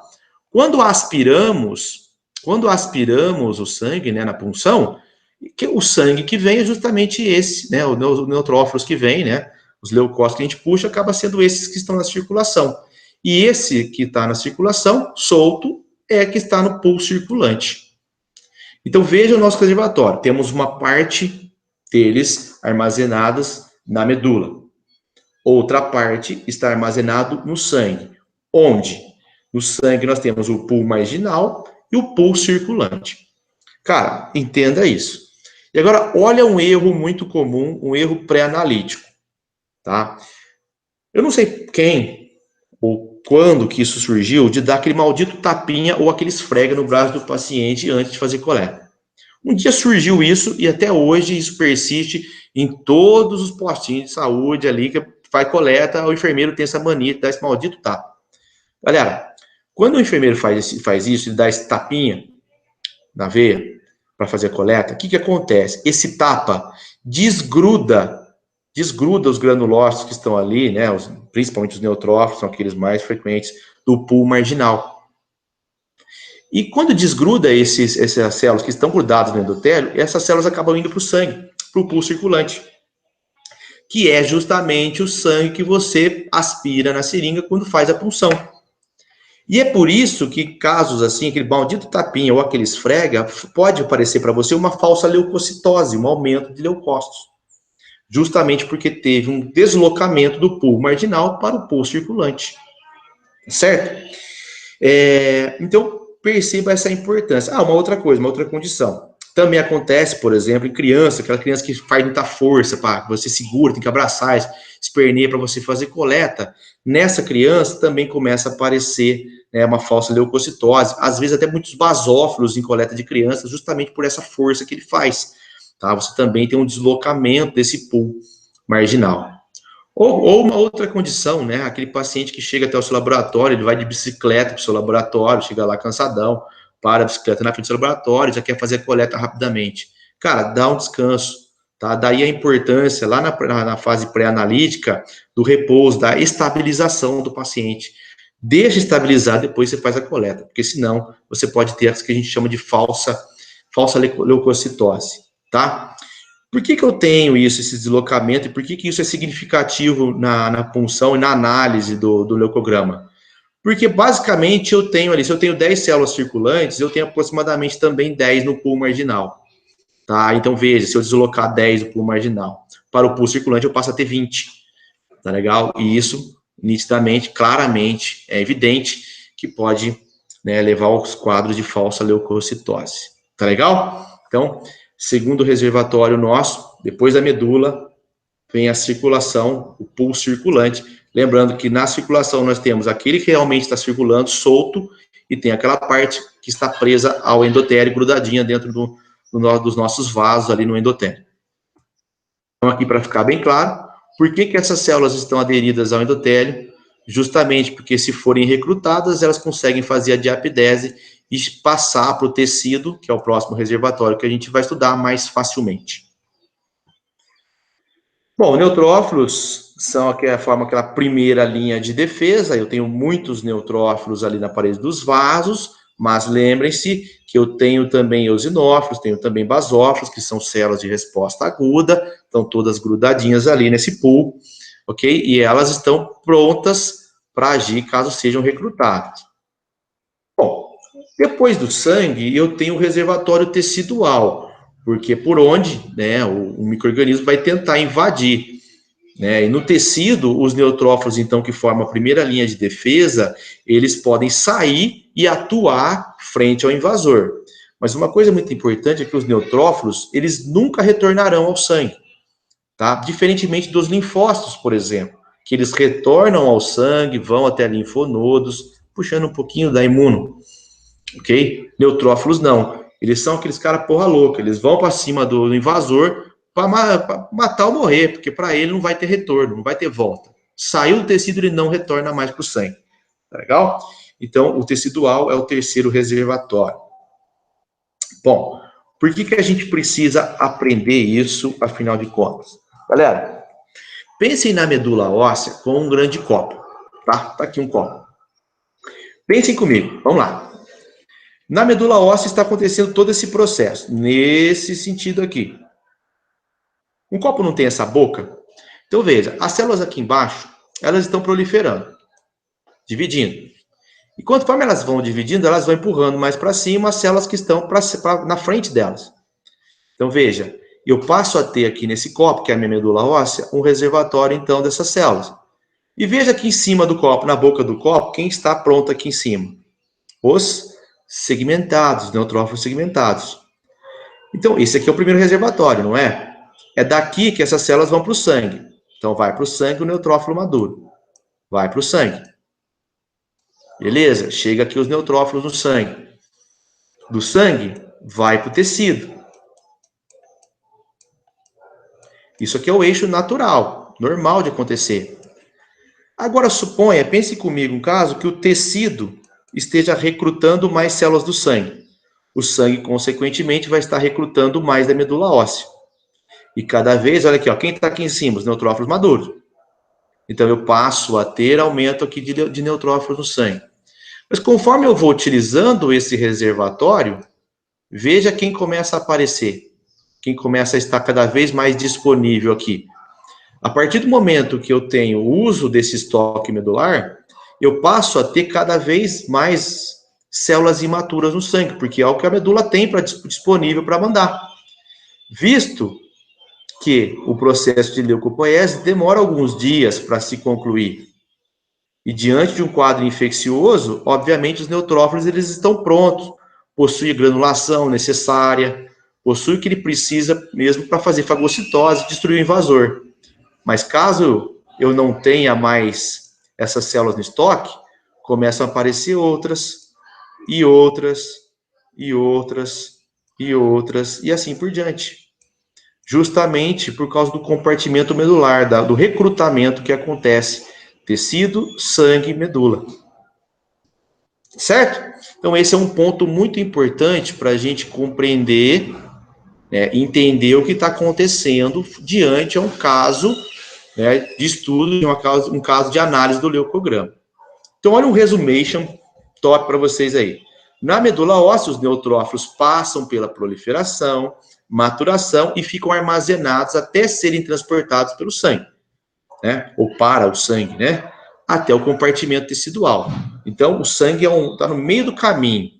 Quando aspiramos o sangue, né, na punção, o sangue que vem é justamente esse, né, os neutrófilos que vem, né, os leucócitos que a gente puxa, acaba sendo esses que estão na circulação. E esse que está na circulação, solto, é que está no pool circulante. Então, veja o nosso reservatório. Temos uma parte deles armazenadas na medula. Outra parte está armazenado no sangue. Onde? No sangue nós temos o pool marginal e o pool circulante. Cara, entenda isso. E agora, olha um erro muito comum, um erro pré-analítico, tá? Eu não sei quem ou quando que isso surgiu, de dar aquele maldito tapinha ou aquele esfrega no braço do paciente antes de fazer coleta. Um dia surgiu isso e até hoje isso persiste em todos os postinhos de saúde ali que faz coleta, o enfermeiro tem essa mania de dar esse maldito tapa. Galera, quando o enfermeiro faz isso, ele dá esse tapinha na veia para fazer a coleta, o que acontece? Esse tapa desgruda os granulócitos que estão ali, né, principalmente os neutrófilos, são aqueles mais frequentes do pool marginal. E quando desgruda essas células que estão grudadas no endotélio, essas células acabam indo para o sangue, para o pool circulante, que é justamente o sangue que você aspira na seringa quando faz a punção. E é por isso que casos assim, aquele maldito tapinha ou aquele esfrega, pode aparecer para você uma falsa leucocitose, um aumento de leucócitos. Justamente porque teve um deslocamento do pool marginal para o pool circulante. Certo? Então, perceba essa importância. Uma outra coisa, uma outra condição. Também acontece, por exemplo, em criança, aquela criança que faz muita força, que você segura, tem que abraçar, esperneia para você fazer coleta. Nessa criança também começa a aparecer, né, uma falsa leucocitose, às vezes até muitos basófilos em coleta de crianças, justamente por essa força que ele faz. Tá? Você também tem um deslocamento desse pool marginal. Ou uma outra condição, né? Aquele paciente que chega até o seu laboratório, ele vai de bicicleta para o seu laboratório, chega lá cansadão, para a bicicleta na frente do seu laboratório, já quer fazer a coleta rapidamente. Cara, dá um descanso, tá? Daí a importância, lá na fase pré-analítica, do repouso, da estabilização do paciente. Deixa estabilizar, depois você faz a coleta, porque senão você pode ter as que a gente chama de falsa leucocitose, tá? Por que eu tenho esse deslocamento e por que isso é significativo na punção e na análise do leucograma? Porque basicamente eu tenho ali, se eu tenho 10 células circulantes, eu tenho aproximadamente também 10 no pool marginal. Tá? Então veja, se eu deslocar 10 do pool marginal para o pool circulante, eu passo a ter 20. Tá legal? E isso, nitidamente, claramente, é evidente que pode, né, levar aos quadros de falsa leucocitose. Tá legal? Então, segundo o reservatório nosso, depois da medula, vem a circulação, o pool circulante. Lembrando que na circulação nós temos aquele que realmente está circulando, solto, e tem aquela parte que está presa ao endotélio, grudadinha dentro dos nossos vasos ali no endotélio. Então, aqui para ficar bem claro, por que essas células estão aderidas ao endotélio? Justamente porque se forem recrutadas, elas conseguem fazer a diapidese e passar para o tecido, que é o próximo reservatório que a gente vai estudar mais facilmente. Bom, neutrófilos formam aquela primeira linha de defesa. Eu tenho muitos neutrófilos ali na parede dos vasos, mas lembrem-se que eu tenho também eosinófilos, tenho também basófilos, que são células de resposta aguda, estão todas grudadinhas ali nesse pool, ok? E elas estão prontas para agir caso sejam recrutadas. Bom, depois do sangue, eu tenho o reservatório tecidual, porque por onde, né, o micro-organismo vai tentar invadir, né, e no tecido, os neutrófilos, então, que formam a primeira linha de defesa, eles podem sair e atuar frente ao invasor. Mas uma coisa muito importante é que os neutrófilos, eles nunca retornarão ao sangue, tá? Diferentemente dos linfócitos, por exemplo, que eles retornam ao sangue, vão até linfonodos, puxando um pouquinho da imuno, ok? Neutrófilos não. Eles são aqueles caras porra louca, eles vão para cima do invasor para matar ou morrer, porque para ele não vai ter retorno, não vai ter volta. Saiu do tecido, ele não retorna mais para o sangue. Tá legal? Então, o tecidual é o terceiro reservatório. Bom, por que a gente precisa aprender isso, afinal de contas? Galera, pensem na medula óssea com um grande copo, tá? Tá aqui um copo. Pensem comigo, vamos lá. Na medula óssea está acontecendo todo esse processo, nesse sentido aqui. Um copo não tem essa boca? Então veja, as células aqui embaixo, elas estão proliferando, dividindo. E conforme elas vão dividindo, elas vão empurrando mais para cima as células que estão na frente delas. Então veja, eu passo a ter aqui nesse copo, que é a minha medula óssea, um reservatório então dessas células. E veja aqui em cima do copo, na boca do copo, quem está pronto aqui em cima? Os segmentados, neutrófilos segmentados. Então, esse aqui é o primeiro reservatório, não é? É daqui que essas células vão para o sangue. Então, vai para o sangue o neutrófilo maduro. Vai para o sangue. Beleza? Chega aqui os neutrófilos no sangue. Do sangue, vai para o tecido. Isso aqui é o eixo natural, normal de acontecer. Agora, suponha, pense comigo um caso que o tecido esteja recrutando mais células do sangue. O sangue, consequentemente, vai estar recrutando mais da medula óssea. E cada vez, olha aqui, ó, quem está aqui em cima? Os neutrófilos maduros. Então, eu passo a ter aumento aqui de neutrófilos no sangue. Mas conforme eu vou utilizando esse reservatório, veja quem começa a aparecer. Quem começa a estar cada vez mais disponível aqui. A partir do momento que eu tenho o uso desse estoque medular, eu passo a ter cada vez mais células imaturas no sangue, porque é o que a medula tem disponível para mandar. Visto que o processo de leucopoiese demora alguns dias para se concluir. E diante de um quadro infeccioso, obviamente os neutrófilos eles estão prontos, possuem a granulação necessária, possuem o que ele precisa mesmo para fazer fagocitose, destruir o invasor. Mas caso eu não tenha mais essas células no estoque, começam a aparecer outras, e outras, e outras, e outras, e assim por diante. Justamente por causa do compartimento medular, do recrutamento que acontece. Tecido, sangue, medula. Certo? Então esse é um ponto muito importante para a gente compreender, entender o que está acontecendo diante a um caso de estudo, de um caso de análise do leucograma. Então olha um resumation top para vocês aí. Na medula óssea, os neutrófilos passam pela proliferação, maturação e ficam armazenados até serem transportados pelo sangue, né? Ou para o sangue, né? Até o compartimento tecidual. Então, o sangue está no meio do caminho,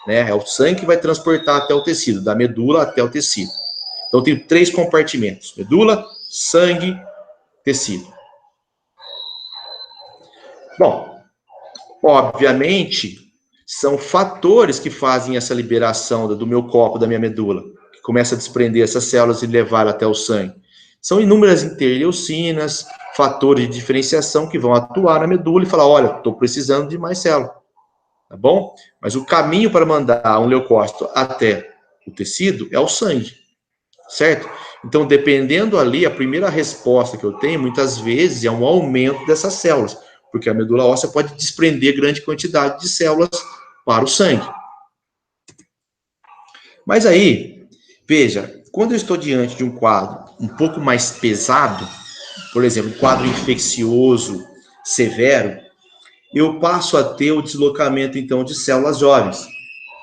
né? É o sangue que vai transportar até o tecido, da medula até o tecido. Então, tem 3 compartimentos: medula, sangue, tecido. Bom, obviamente, são fatores que fazem essa liberação do meu copo, da minha medula, que começa a desprender essas células e levar até o sangue. São inúmeras interleucinas, fatores de diferenciação que vão atuar na medula e falar, olha, estou precisando de mais célula, tá bom? Mas o caminho para mandar um leucócito até o tecido é o sangue, certo? Então, dependendo ali, a primeira resposta que eu tenho, muitas vezes, é um aumento dessas células, porque a medula óssea pode desprender grande quantidade de células para o sangue. Mas aí, veja, quando eu estou diante de um quadro um pouco mais pesado, por exemplo, um quadro infeccioso severo, eu passo a ter o deslocamento, então, de células jovens.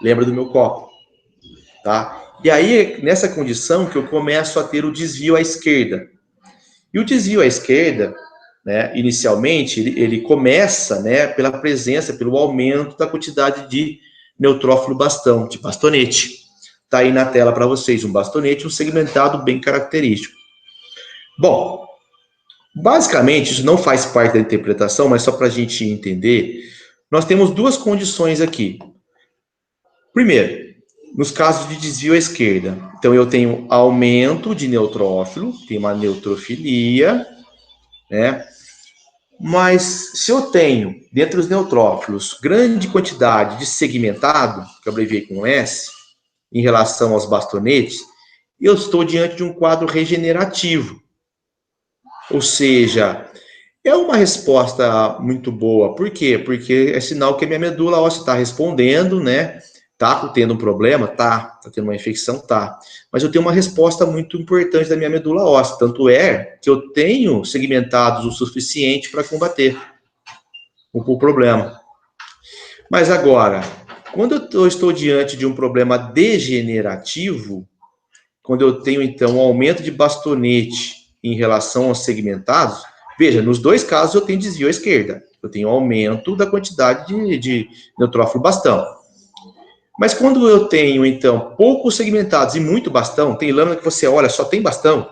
Lembra do meu copo, tá? E aí, nessa condição, que eu começo a ter o desvio à esquerda. E o desvio à esquerda, né, inicialmente, ele começa, né, pela presença, pelo aumento da quantidade de neutrófilo bastão, de bastonete. Está aí na tela para vocês, um bastonete, um segmentado bem característico. Bom, basicamente, isso não faz parte da interpretação, mas só para a gente entender, nós temos 2 condições aqui. Primeiro, nos casos de desvio à esquerda. Então, eu tenho aumento de neutrófilo, tem uma neutrofilia, né? Mas se eu tenho, dentre os neutrófilos, grande quantidade de segmentado, que eu abreviei com S, em relação aos bastonetes, eu estou diante de um quadro regenerativo. Ou seja, é uma resposta muito boa. Por quê? Porque é sinal que a minha medula óssea está respondendo, né? Tá tendo um problema? Tá. Tá tendo uma infecção? Tá. Mas eu tenho uma resposta muito importante da minha medula óssea. Tanto é que eu tenho segmentados o suficiente para combater o problema. Mas agora, quando eu estou diante de um problema degenerativo, quando eu tenho, então, um aumento de bastonete em relação aos segmentados, veja, nos dois casos eu tenho desvio à esquerda. Eu tenho aumento da quantidade de neutrófilo bastão. Mas quando eu tenho, então, poucos segmentados e muito bastão, tem lâmina que você olha, só tem bastão,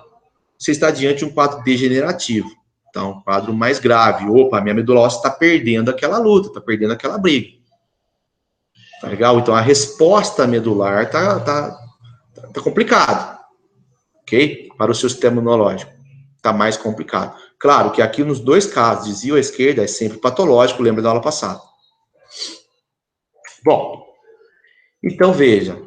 você está diante de um quadro degenerativo. Então, um quadro mais grave. Opa, minha medula óssea está perdendo aquela luta, está perdendo aquela briga. Tá legal? Então, a resposta medular tá complicado, ok? Para o seu sistema imunológico. Está mais complicado. Claro que aqui nos dois casos, desvio à esquerda é sempre patológico, lembra da aula passada. Bom, então veja.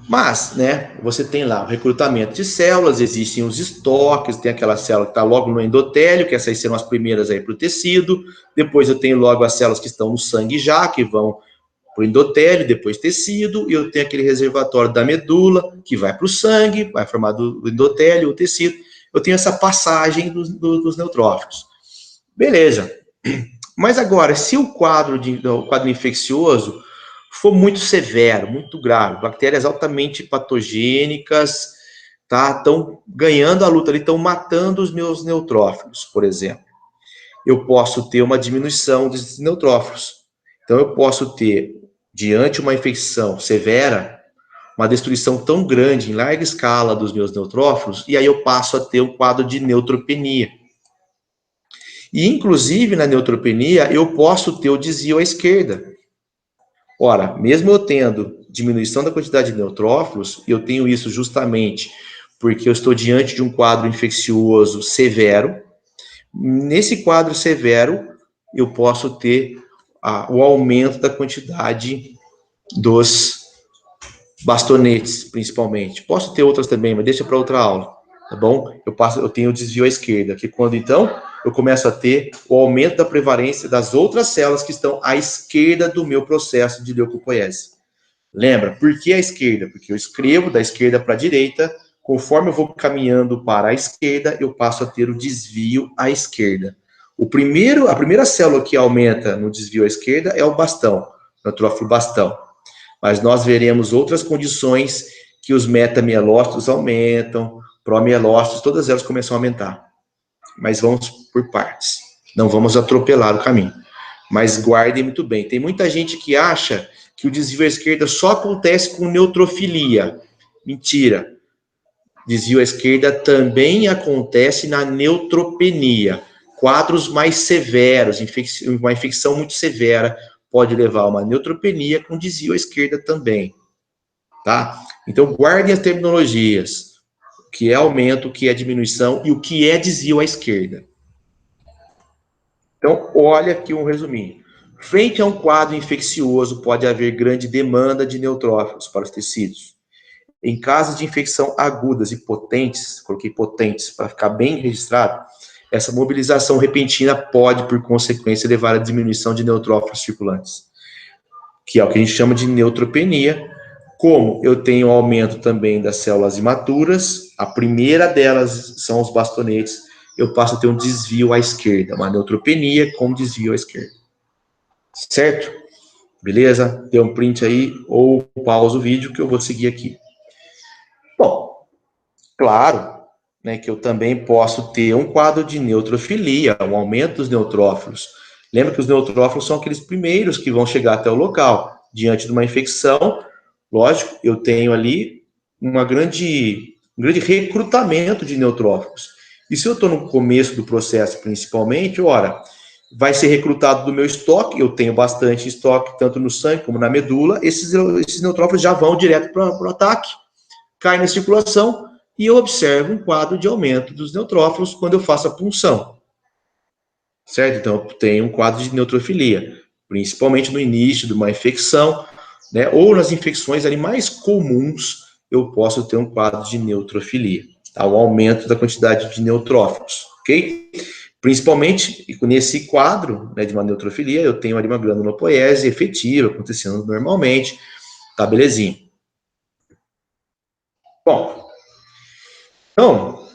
Mas, né, você tem lá o recrutamento de células, existem os estoques, tem aquela célula que está logo no endotélio, que essas serão as primeiras aí para o tecido. Depois eu tenho logo as células que estão no sangue já, que vão para o endotélio, depois tecido, e eu tenho aquele reservatório da medula, que vai para o sangue, vai formar do endotélio, o tecido. Eu tenho essa passagem dos neutrófilos. Beleza. Mas agora, se o quadro infeccioso for muito severo, muito grave, bactérias altamente patogênicas, tá? Estão ganhando a luta ali, estão matando os meus neutrófilos, por exemplo. Eu posso ter uma diminuição desses neutrófilos. Então, eu posso ter, diante de uma infecção severa, uma destruição tão grande, em larga escala, dos meus neutrófilos, e aí eu passo a ter um quadro de neutropenia. E, inclusive, na neutropenia, eu posso ter o desvio à esquerda. Ora, mesmo eu tendo diminuição da quantidade de neutrófilos, eu tenho isso justamente porque eu estou diante de um quadro infeccioso severo. Nesse quadro severo, eu posso ter o aumento da quantidade dos bastonetes, principalmente. Posso ter outras também, mas deixa para outra aula, tá bom? Eu tenho o desvio à esquerda, que quando, então, eu começo a ter o aumento da prevalência das outras células que estão à esquerda do meu processo de leucopoiese. Lembra? Por que à esquerda? Porque eu escrevo da esquerda para a direita, conforme eu vou caminhando para a esquerda, eu passo a ter o desvio à esquerda. A primeira célula que aumenta no desvio à esquerda é o bastão, o neutrófilo bastão. Mas nós veremos outras condições que os metamielócitos aumentam, promielócitos, todas elas começam a aumentar. Mas vamos por partes. Não vamos atropelar o caminho. Mas guardem muito bem. Tem muita gente que acha que o desvio à esquerda só acontece com neutrofilia. Mentira. Desvio à esquerda também acontece na neutropenia. Quadros mais severos, uma infecção muito severa, pode levar a uma neutropenia com desvio à esquerda também. Tá? Então, guardem as terminologias. O que é aumento, o que é diminuição e o que é desvio à esquerda. Então, olha aqui um resuminho. Frente a um quadro infeccioso, pode haver grande demanda de neutrófilos para os tecidos. Em casos de infecção agudas e potentes, coloquei potentes para ficar bem registrado, essa mobilização repentina pode, por consequência, levar à diminuição de neutrófilos circulantes, que é o que a gente chama de neutropenia. Como eu tenho aumento também das células imaturas, a primeira delas são os bastonetes, eu passo a ter um desvio à esquerda, uma neutropenia com desvio à esquerda. Certo? Beleza? Dê um print aí ou pausa o vídeo que eu vou seguir aqui. Bom, claro, né, que eu também posso ter um quadro de neutrofilia, um aumento dos neutrófilos. Lembra que os neutrófilos são aqueles primeiros que vão chegar até o local. Diante de uma infecção, lógico, eu tenho ali um grande recrutamento de neutrófilos. E se eu estou no começo do processo, principalmente, ora, vai ser recrutado do meu estoque, eu tenho bastante estoque, tanto no sangue como na medula, esses neutrófilos já vão direto para o ataque, caem na circulação, e eu observo um quadro de aumento dos neutrófilos quando eu faço a punção. Certo? Então, eu tenho um quadro de neutrofilia, principalmente no início de uma infecção, né? Ou nas infecções ali mais comuns, eu posso ter um quadro de neutrofilia, tá? O aumento da quantidade de neutrófilos, ok? Principalmente nesse quadro, né, de uma neutrofilia, eu tenho ali uma granulopoiese efetiva acontecendo normalmente, tá, belezinha. Bom, então,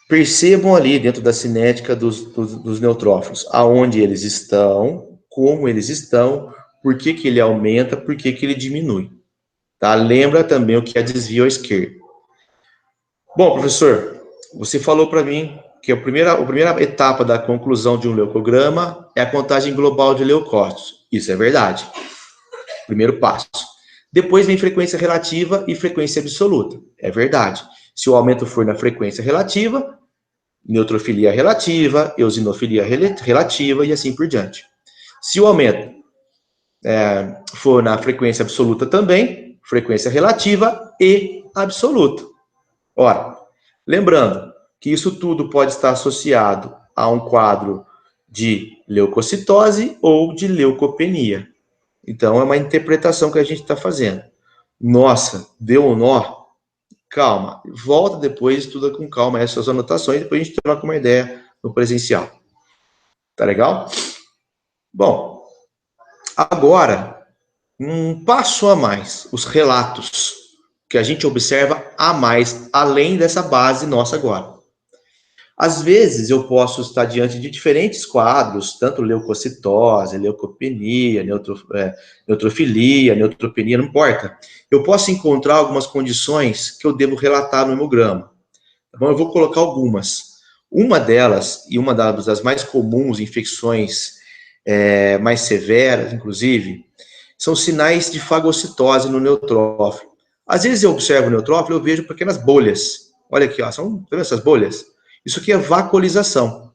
percebam ali dentro da cinética dos neutrófilos, aonde eles estão, como eles estão, por que que ele aumenta, por que que ele diminui. Tá? Lembra também o que é desvio à esquerda. Bom, professor, você falou para mim que a primeira etapa da conclusão de um leucograma é a contagem global de leucócitos. Isso é verdade. Primeiro passo. Depois vem frequência relativa e frequência absoluta. É verdade. Se o aumento for na frequência relativa, neutrofilia relativa, eosinofilia relativa e assim por diante. Se o aumento for na frequência absoluta também, frequência relativa e absoluta. Ora, lembrando que isso tudo pode estar associado a um quadro de leucocitose ou de leucopenia. Então, é uma interpretação que a gente está fazendo. Nossa, deu um nó? Calma, volta depois, estuda com calma essas anotações, depois a gente troca uma ideia no presencial. Tá legal? Bom, agora, um passo a mais, os relatos que a gente observa a mais, além dessa base nossa agora. Às vezes eu posso estar diante de diferentes quadros, tanto leucocitose, leucopenia, neutrofilia, neutropenia, não importa. Eu posso encontrar algumas condições que eu devo relatar no hemograma. Tá bom? Eu vou colocar algumas. Uma delas, e uma das mais comuns infecções mais severas, inclusive, são sinais de fagocitose no neutrófilo. Às vezes eu observo o neutrófilo, eu vejo pequenas bolhas. Olha aqui, ó, são essas bolhas? Isso aqui é vacuolização.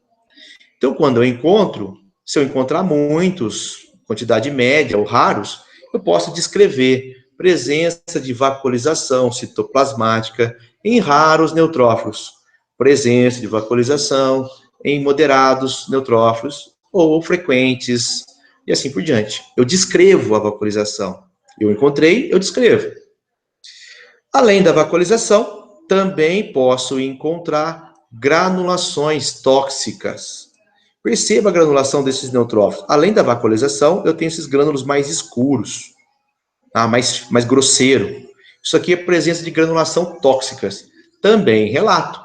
Então, quando eu encontro, se eu encontrar muitos, quantidade média ou raros, eu posso descrever presença de vacuolização citoplasmática em raros neutrófilos, presença de vacuolização em moderados neutrófilos ou frequentes, e assim por diante. Eu descrevo a vacuolização. Eu encontrei, eu descrevo. Além da vacuolização, também posso encontrar granulações tóxicas. Perceba a granulação desses neutrófilos. Além da vacuolização, eu tenho esses grânulos mais escuros, mais grosseiro. Isso aqui é presença de granulação tóxicas. Também relato.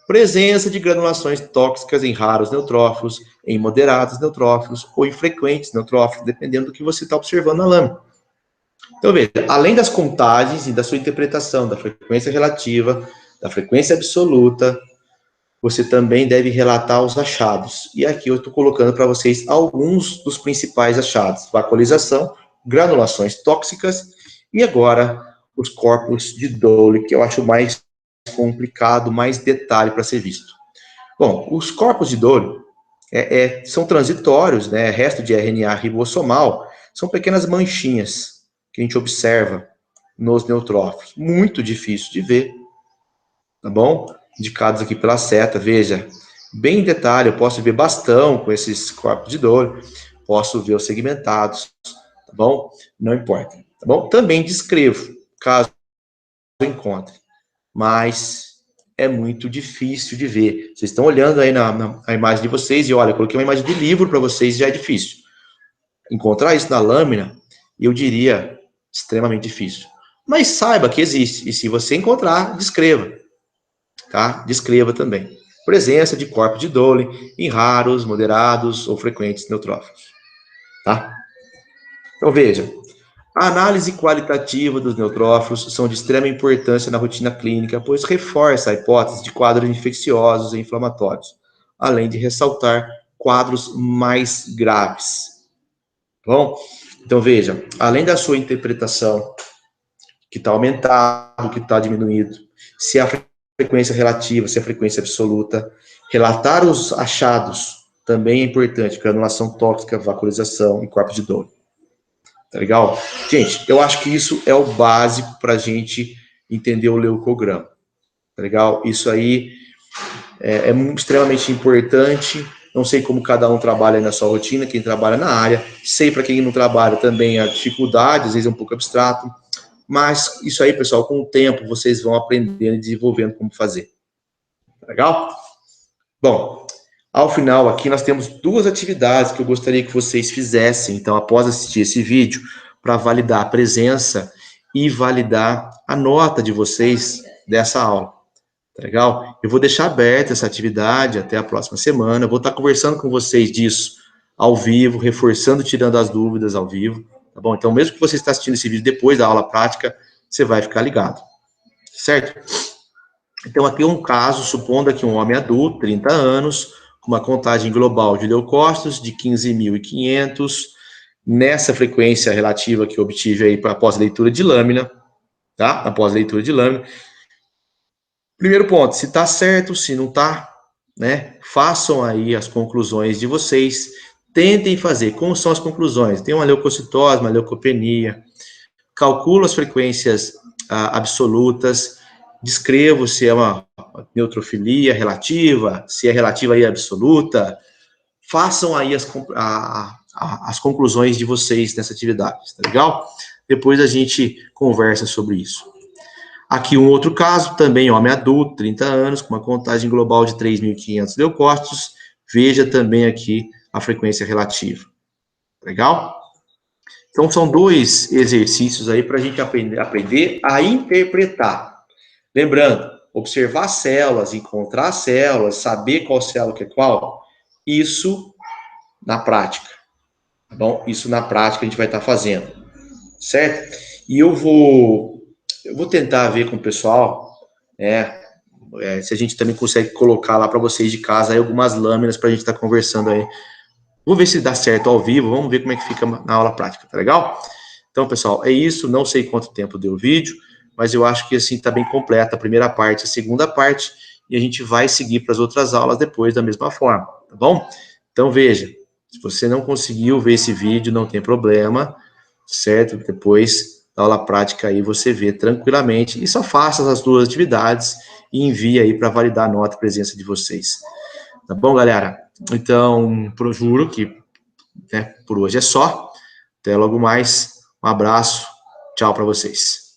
Presença de granulações tóxicas em raros neutrófilos, em moderados neutrófilos ou em frequentes neutrófilos, dependendo do que você está observando na lâmina. Então, veja, além das contagens e da sua interpretação da frequência relativa, da frequência absoluta, você também deve relatar os achados. E aqui eu estou colocando para vocês alguns dos principais achados. Vacuolização, granulações tóxicas e agora os corpos de Dole, que eu acho mais complicado, mais detalhe para ser visto. Bom, os corpos de Dole são transitórios, né? Resto de RNA ribossomal, são pequenas manchinhas que a gente observa nos neutrófilos. Muito difícil de ver, tá bom? Indicados aqui pela seta, veja, bem em detalhe, eu posso ver bastão com esses corpos de Dole, posso ver os segmentados, tá bom? Não importa, tá bom? Também descrevo, caso eu encontre, mas é muito difícil de ver. Vocês estão olhando aí na imagem de vocês e olha, eu coloquei uma imagem de livro para vocês, já é difícil. Encontrar isso na lâmina, eu diria, extremamente difícil. Mas saiba que existe, e se você encontrar, descreva. Tá? Descreva também. Presença de corpos de Dole em raros, moderados ou frequentes neutrófilos. Tá? Então, veja, a análise qualitativa dos neutrófilos são de extrema importância na rotina clínica, pois reforça a hipótese de quadros infecciosos e inflamatórios, além de ressaltar quadros mais graves. Bom, então veja, além da sua interpretação, que está aumentado, que está diminuído, se a frequência relativa, se a frequência absoluta, relatar os achados, também é importante, granulação tóxica, vaporização e corpos de Down. Tá legal? Gente, eu acho que isso é o básico para a gente entender o leucograma. Tá legal? Isso aí é extremamente importante. Não sei como cada um trabalha na sua rotina, quem trabalha na área. Sei para quem não trabalha também a dificuldade, às vezes é um pouco abstrato. Mas isso aí, pessoal, com o tempo vocês vão aprendendo e desenvolvendo como fazer. Tá legal? Bom, ao final aqui nós temos duas atividades que eu gostaria que vocês fizessem, então, após assistir esse vídeo, para validar a presença e validar a nota de vocês dessa aula. Tá legal? Eu vou deixar aberta essa atividade até a próxima semana. Eu vou estar conversando com vocês disso ao vivo, reforçando, tirando as dúvidas ao vivo. Tá bom? Então, mesmo que você está assistindo esse vídeo depois da aula prática, você vai ficar ligado. Certo? Então, aqui é um caso, supondo que um homem adulto, 30 anos, com uma contagem global de leucócitos de 15.500, nessa frequência relativa que eu obtive aí após a leitura de lâmina, tá? Após a leitura de lâmina. Primeiro ponto, se tá certo, se não tá, né? Façam aí as conclusões de vocês. Tentem fazer. Como são as conclusões? Tem uma leucocitose, uma leucopenia. Calculo as frequências absolutas. Descrevo se é uma neutrofilia relativa, se é relativa aí absoluta. Façam aí as conclusões de vocês nessa atividade, tá legal? Depois a gente conversa sobre isso. Aqui um outro caso, também homem adulto, 30 anos, com uma contagem global de 3.500 leucócitos. Veja também aqui a frequência relativa. Legal? Então, são dois exercícios aí para a gente aprender a interpretar. Lembrando, observar células, encontrar células, saber qual célula que é qual, isso na prática. Tá bom? Isso na prática a gente vai estar fazendo. Certo? E eu vou tentar ver com o pessoal, se a gente também consegue colocar lá para vocês de casa aí algumas lâminas para a gente estar conversando aí. Vou ver se dá certo ao vivo, vamos ver como é que fica na aula prática, tá legal? Então, pessoal, é isso, não sei quanto tempo deu o vídeo, mas eu acho que assim está bem completa a primeira parte, a segunda parte, e a gente vai seguir para as outras aulas depois da mesma forma, tá bom? Então, veja, se você não conseguiu ver esse vídeo, não tem problema, certo? Depois da aula prática aí você vê tranquilamente, e só faça as duas atividades e envie aí para validar a nota e presença de vocês. Tá bom, galera? Então, juro que por hoje é só. Até logo mais. Um abraço. Tchau para vocês.